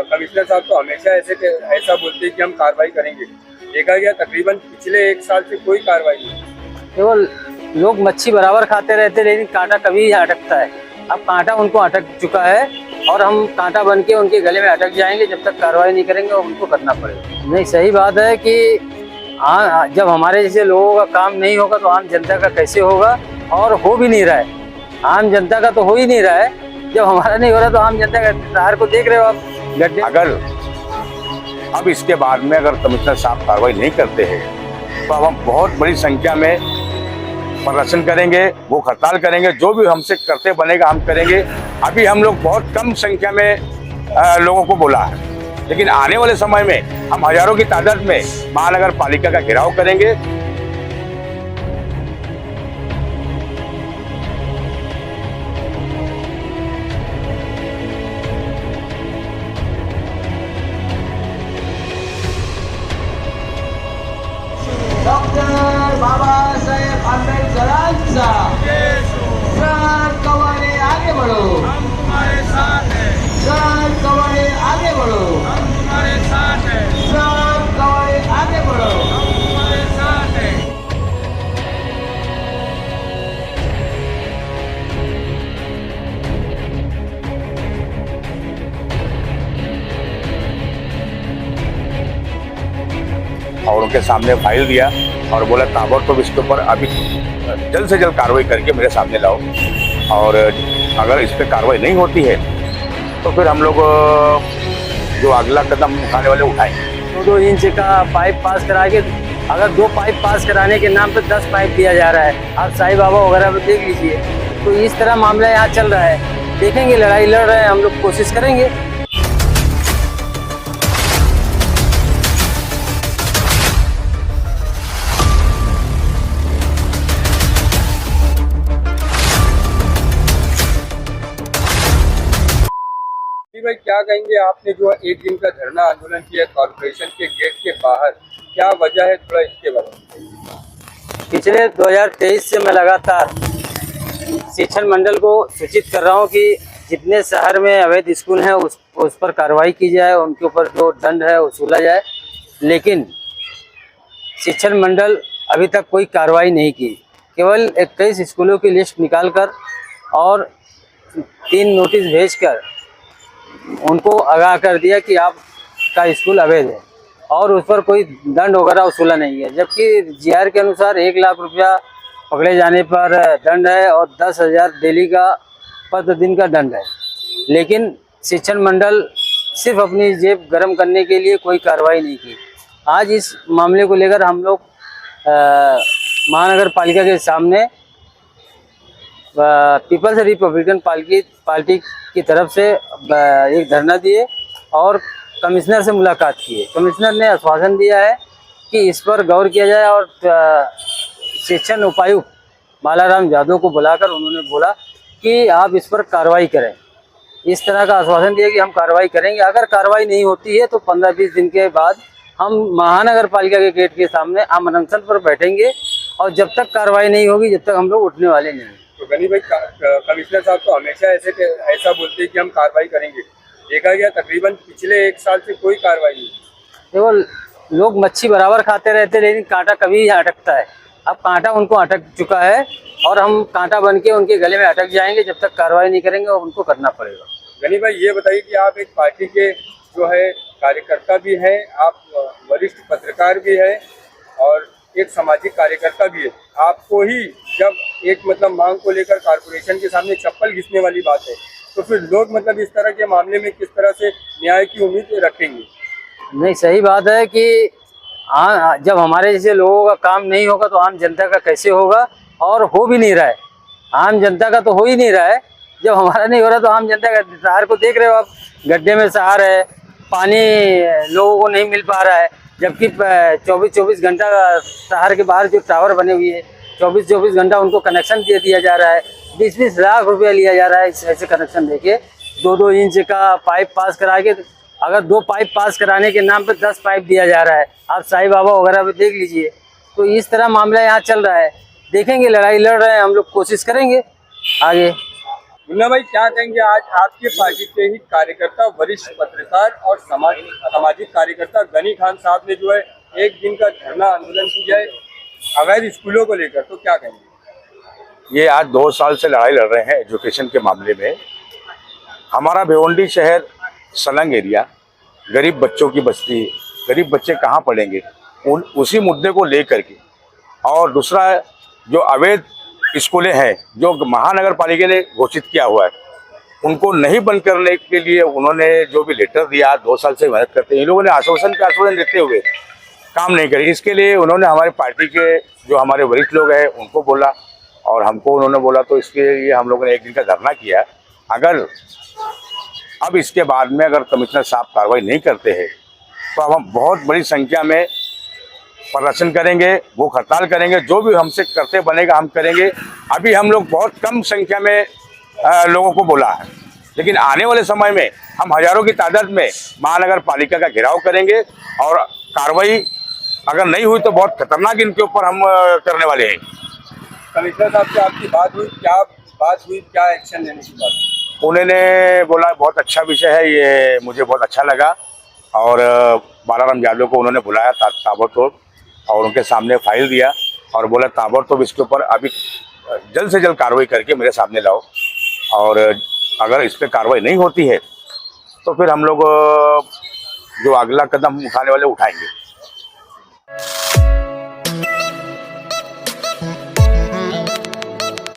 Commissioner साहब तो हमेशा ऐसा बोलते हैं कि हम कार्रवाई करेंगे। देखा गया तकरीबन पिछले 1 साल से कोई कार्रवाई नहीं। केवल लोग मच्छी बराबर खाते रहते, लेकिन कांटा कभी अटकता है। अब कांटा उनको अटक चुका है और हम कांटा बन के उनके गले में अटक जाएंगे जब तक कार्रवाई नहीं करेंगे और उनको करना पड़ेगा। नहीं, सही बात है कि जब हमारे जैसे लोगों का काम नहीं होगा तो आम जनता का कैसे होगा, और हो भी नहीं रहा है। आम जनता का तो हो ही नहीं रहा है। जब हमारा नहीं हो रहा तो आम जनता का इंतजार को देख रहे हो आप। गड्ढे अगर अब इसके बाद में अगर कमिश्नर साहब कार्रवाई नहीं करते हैं तो अब हम बहुत बड़ी संख्या में प्रदर्शन करेंगे, भूख हड़ताल करेंगे। जो भी हमसे करते बनेगा हम करेंगे। अभी हम लोग बहुत कम संख्या में लोगों को बोला है, लेकिन आने वाले समय में हम हजारों की तादाद में महानगर पालिका का घेराव करेंगे। डॉक्टर बाबासाहेब आंबेडकरांचा सर कवाड़े आगे बढ़ो, हम तुम्हारे साथ हैं। सर कवाड़े आगे बढ़ो, हम तुम्हारे साथ हैं। सर कवाड़े आगे बढ़ो। हम तुम्हारे साथ हैं। और उनके सामने फाइल दिया और बोला ताबड़तोड़ इसके ऊपर अभी जल्द से जल्द कार्रवाई करके मेरे सामने लाओ, और अगर इस पर कार्रवाई नहीं होती है तो फिर हम लोग जो अगला कदम उठाने वाले उठाएंगे। 2 इंच का पाइप पास करा के, अगर 2 पाइप पास कराने के नाम पर 10 पाइप दिया जा रहा है। आप साईं बाबा वगैरह में देख लीजिए। तो इस तरह मामला यहाँ चल रहा है। देखेंगे, लड़ाई लड़ रहे हैं हम लोग, कोशिश करेंगे। भाई क्या कहेंगे, आपने जो 1 दिन का धरना आंदोलन किया कॉर्पोरेशन के गेट के बाहर, क्या वजह है, थोड़ा इसके बारे में? पिछले 2023 से मैं लगातार शिक्षण मंडल को सूचित कर रहा हूँ कि जितने शहर में अवैध स्कूल हैं उस पर कार्रवाई की जाए, उनके ऊपर जो दंड है वसूला जाए। लेकिन शिक्षण मंडल अभी तक कोई कार्रवाई नहीं की। केवल 21 स्कूलों की लिस्ट निकालकर और 3 नोटिस भेजकर उनको आगाह कर दिया कि आपका स्कूल अवैध है, और उस पर कोई दंड वगैरह वसूला नहीं है। जबकि जीआर के अनुसार 1 लाख रुपया पकड़े जाने पर दंड है और 10,000 डेली का प्रतिदिन का दंड है। लेकिन शिक्षण मंडल सिर्फ अपनी जेब गर्म करने के लिए कोई कार्रवाई नहीं की। आज इस मामले को लेकर हम लोग महानगर पालिका के सामने पीपल्स रिपब्लिकन पार्टी की तरफ से एक धरना दिए और कमिश्नर से मुलाकात किए। कमिश्नर ने आश्वासन दिया है कि इस पर गौर किया जाए, और शिक्षण उपायुक्त बालाराम यादव को बुलाकर उन्होंने बोला कि आप इस पर कार्रवाई करें। इस तरह का आश्वासन दिया कि हम कार्रवाई करेंगे। अगर कार्रवाई नहीं होती है तो 15-20 दिन के बाद हम महानगर पालिका के गेट के सामने अनशन पर बैठेंगे, और जब तक कार्रवाई नहीं होगी जब तक हम लोग उठने वाले नहीं। तो गनी भाई, कमिश्नर साहब तो हमेशा ऐसा बोलते हैं कि हम कार्रवाई करेंगे। देखा गया तकरीबन पिछले 1 साल से कोई कार्रवाई नहीं। केवल लोग मच्छी बराबर खाते रहते, लेकिन कांटा कभी अटकता है। अब कांटा उनको अटक चुका है और हम कांटा बन के उनके गले में अटक जाएंगे जब तक कार्रवाई नहीं करेंगे और उनको करना पड़ेगा। गनी भाई, ये बताइए कि आप एक पार्टी के जो है कार्यकर्ता भी हैं, आप वरिष्ठ पत्रकार भी हैं और एक सामाजिक कार्यकर्ता भी है। आपको ही जब एक मांग को लेकर कॉर्पोरेशन के सामने चप्पल घिसने वाली बात है, तो फिर लोग इस तरह के मामले में किस तरह से न्याय की उम्मीद रखेंगे? नहीं, सही बात है कि जब हमारे जैसे लोगों का काम नहीं होगा तो आम जनता का कैसे होगा, और हो भी नहीं रहा है। आम जनता का तो हो ही नहीं रहा है। जब हमारा नहीं हो रहा तो आम जनता का इंतजार को देख रहे हो आप। गड्ढे में सहार है, पानी लोगों को नहीं मिल पा रहा है। जबकि 24-24 घंटा शहर के बाहर जो टावर बने हुए हैं, 24-24 घंटा उनको कनेक्शन दिया जा रहा है। 20-20 लाख रुपया लिया जा रहा है ऐसे कनेक्शन देके। 2-2 इंच का पाइप पास करा के, अगर 2 पाइप पास कराने के नाम पर 10 पाइप दिया जा रहा है। आप साईं बाबा वगैरह में देख लीजिए। तो इस तरह मामला यहाँ चल रहा है। देखेंगे, लड़ाई लड़ रहे हैं हम लोग, कोशिश करेंगे आगे। मुन्ना भाई, क्या कहेंगे आज आपके पार्टी के ही कार्यकर्ता, वरिष्ठ पत्रकार और सामाजिक कार्यकर्ता गनी खान साहब ने जो है एक दिन का धरना आंदोलन किया है अवैध स्कूलों को लेकर, तो क्या कहेंगे? ये आज 2 साल से लड़ाई लड़ रहे हैं एजुकेशन के मामले में। हमारा भिवंडी शहर सलंग एरिया, गरीब बच्चों की बस्ती, गरीब बच्चे कहाँ पढ़ेंगे, उसी मुद्दे को लेकर के। और दूसरा, जो अवैध स्कूलें हैं जो महानगर पालिका ने घोषित किया हुआ है, उनको नहीं बंद करने के लिए उन्होंने जो भी लेटर दिया, 2 साल से मेहनत करते हैं, इन लोगों ने आश्वासन देते हुए काम नहीं करे। इसके लिए उन्होंने हमारी पार्टी के जो हमारे वरिष्ठ लोग हैं उनको बोला और हमको उन्होंने बोला, तो इसके लिए हम लोगों ने एक दिन का धरना किया। अगर अब इसके बाद में अगर कमिश्नर साहब कार्रवाई नहीं करते हैं तो अब हम बहुत बड़ी संख्या में प्रदर्शन करेंगे, भूख हड़ताल करेंगे, जो भी हमसे करते बनेगा हम करेंगे। अभी हम लोग बहुत कम संख्या में लोगों को बोला है, लेकिन आने वाले समय में हम हजारों की तादाद में महानगर पालिका का घेराव करेंगे और कार्रवाई अगर नहीं हुई तो बहुत खतरनाक इनके ऊपर हम करने वाले हैं। कमिश्नर साहब से आपकी बात हुई, क्या एक्शन लेने की बात? उन्होंने बोला बहुत अच्छा विषय है ये, मुझे बहुत अच्छा लगा। और बालाराम यादव को उन्होंने बुलाया ताबड़तोड़ और उनके सामने फाइल दिया और बोला ताबड़तोड़ इसके ऊपर अभी जल्द से जल्द कार्रवाई करके मेरे सामने लाओ, और अगर इस पर कार्रवाई नहीं होती है तो फिर हम लोग जो अगला कदम उठाने वाले उठाएंगे।